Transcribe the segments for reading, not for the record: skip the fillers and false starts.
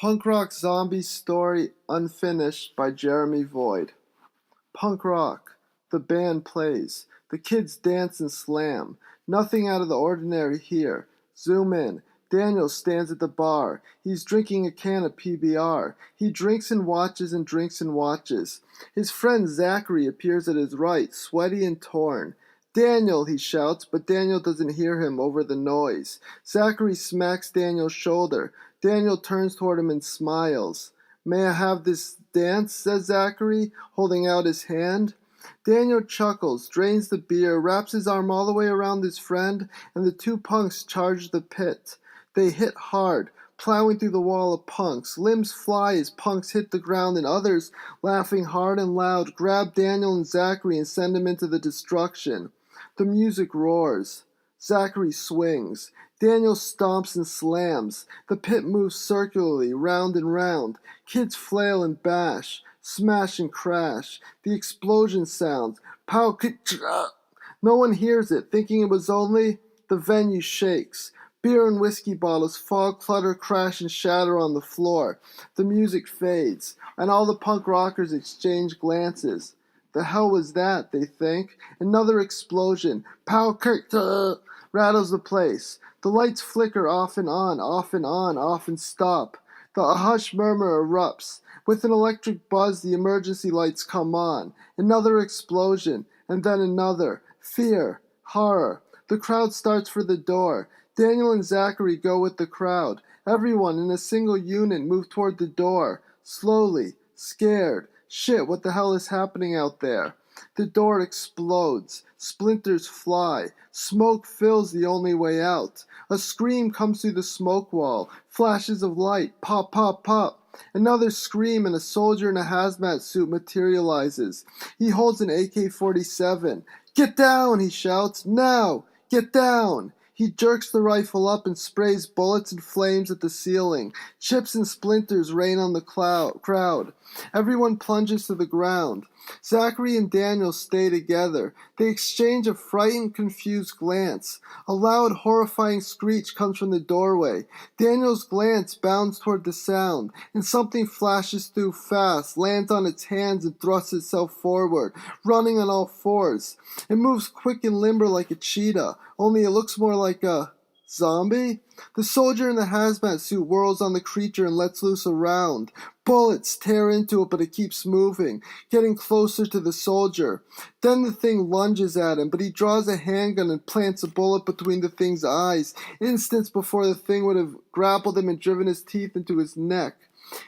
Punk Rock Zombie Story Unfinished by Jeremy Void. Punk rock. The band plays. The kids dance and slam. Nothing out of the ordinary here. Zoom in. Daniel stands at the bar. He's drinking a can of PBR. He drinks and watches and drinks and watches. His friend Zachary appears at his right, sweaty and torn. "Daniel," he shouts, but Daniel doesn't hear him over the noise. Zachary smacks Daniel's shoulder. Daniel turns toward him and smiles. "May I have this dance?" says Zachary, holding out his hand. Daniel chuckles, drains the beer, wraps his arm all the way around his friend, and the two punks charge the pit. They hit hard, plowing through the wall of punks. Limbs fly as punks hit the ground, and others, laughing hard and loud, grab Daniel and Zachary and send them into the destruction. The music roars. Zachary swings. Daniel stomps and slams. The pit moves circularly, round and round. Kids flail and bash, smash and crash. The explosion sounds. Pow! No one hears it, thinking it was only... The venue shakes. Beer and whiskey bottles fall, clutter, crash, and shatter on the floor. The music fades, and all the punk rockers exchange glances. The hell was that, they think? Another explosion. Pow! Rattles the place. The lights flicker off and on, off and stop. The hushed murmur erupts. With an electric buzz, the emergency lights come on. Another explosion, and then another. Fear, horror. The crowd starts for the door. Daniel and Zachary go with the crowd. Everyone in a single unit move toward the door. Slowly, scared. Shit, what the hell is happening out there? The door explodes. Splinters fly. Smoke fills the only way out. A scream comes through the smoke wall. Flashes of light. Pop, pop, pop. Another scream, and a soldier in a hazmat suit materializes. He holds an AK-47. "Get down!" he shouts. "Now! Get down!" He jerks the rifle up and sprays bullets and flames at the ceiling. Chips and splinters rain on the crowd. Everyone plunges to the ground. Zachary and Daniel stay together. They exchange a frightened, confused glance. A loud, horrifying screech comes from the doorway. Daniel's glance bounds toward the sound, and something flashes through fast, lands on its hands, and thrusts itself forward, running on all fours. It moves quick and limber like a cheetah, only it looks more like a... zombie? The soldier in the hazmat suit whirls on the creature and lets loose a round. Bullets tear into it, but it keeps moving, getting closer to the soldier. Then the thing lunges at him, but he draws a handgun and plants a bullet between the thing's eyes, instants before the thing would have grappled him and driven his teeth into his neck.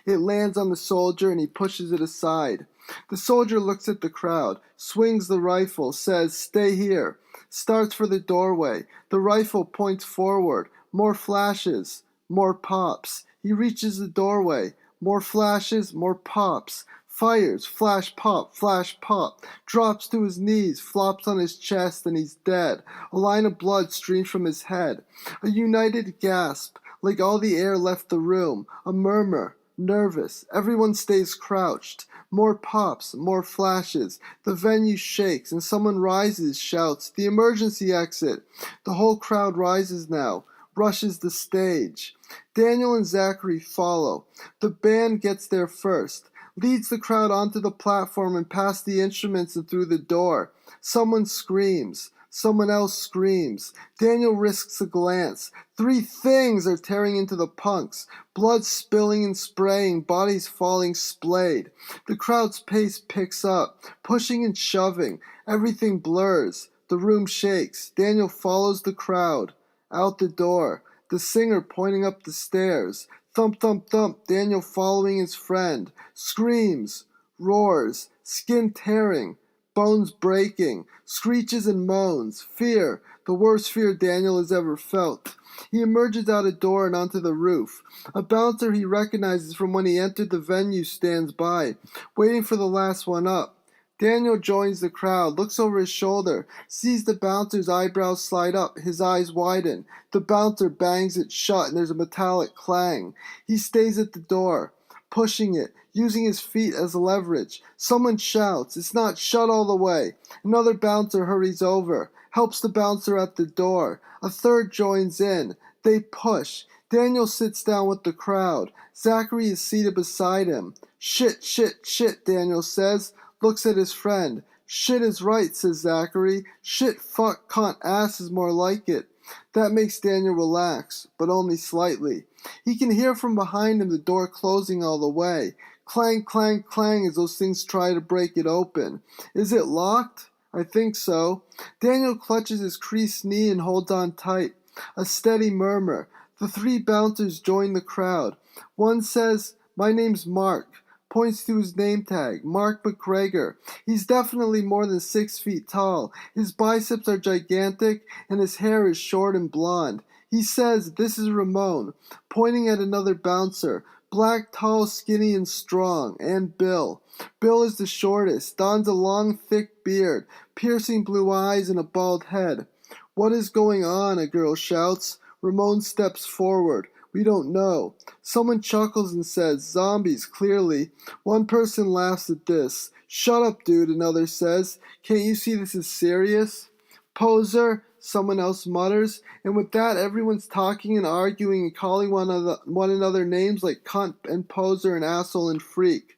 It lands on the soldier, and he pushes it aside. The soldier looks at the crowd, swings the rifle, says, "Stay here," starts for the doorway. The rifle points forward. More flashes, more pops. He reaches the doorway. More flashes, more pops. Fires, flash pop, drops to his knees, flops on his chest, and he's dead. A line of blood streams from his head. A united gasp, like all the air left the room. A murmur, nervous. Everyone stays crouched. More pops, more flashes. The venue shakes, and someone rises, shouts, "The emergency exit!" The whole crowd rises now, rushes the stage. Daniel and Zachary follow. The band gets there first, leads the crowd onto the platform and past the instruments and through the door. Someone screams. Someone else screams. Daniel risks a glance. Three things are tearing into the punks. Blood spilling and spraying, bodies falling splayed. The crowd's pace picks up, pushing and shoving. Everything blurs. The room shakes. Daniel follows the crowd. Out the door. The singer pointing up the stairs. Thump, thump, thump. Daniel following his friend. Screams. Roars. Skin tearing. Bones breaking, screeches and moans, fear, the worst fear Daniel has ever felt. He emerges out a door and onto the roof. A bouncer he recognizes from when he entered the venue stands by, waiting for the last one up. Daniel joins the crowd, looks over his shoulder, sees the bouncer's eyebrows slide up, his eyes widen. The bouncer bangs it shut and there's a metallic clang. He stays at the door, pushing it, using his feet as leverage. Someone shouts, "It's not shut all the way." Another bouncer hurries over, helps the bouncer at the door. A third joins in. They push. Daniel sits down with the crowd. Zachary is seated beside him. Shit, shit, shit, Daniel says, looks at his friend. Shit is right, says Zachary. Shit, fuck, cunt, ass is more like it. That makes Daniel relax, but only slightly. He can hear from behind him the door closing all the way. Clang, clang, clang as those things try to break it open. Is it locked? I think so. Daniel clutches his creased knee and holds on tight. A steady murmur. The three bouncers join the crowd. One says, "My name's Mark," points to his name tag, Mark McGregor. He's definitely more than 6 feet tall. His biceps are gigantic, and his hair is short and blonde. He says, "This is Ramon," pointing at another bouncer, black, tall, skinny, and strong, and Bill. Bill is the shortest, dons a long, thick beard, piercing blue eyes, and a bald head. "What is going on?" a girl shouts. Ramon steps forward. "We don't know." Someone chuckles and says, "Zombies, clearly." One person laughs at this. "Shut up, dude," another says. "Can't you see this is serious?" "Poser," someone else mutters, and with that everyone's talking and arguing and calling one another names like cunt and poser and asshole and freak.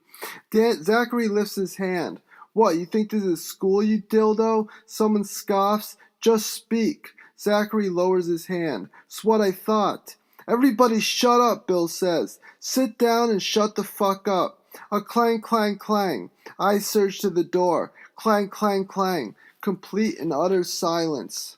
Zachary lifts his hand. "What, you think this is school, you dildo?" Someone scoffs. "Just speak." Zachary lowers his hand. "'S what I thought." "Everybody shut up," Bill says. "Sit down and shut the fuck up." A clang, clang, clang. I surge to the door. Clang, clang, clang. Complete and utter silence.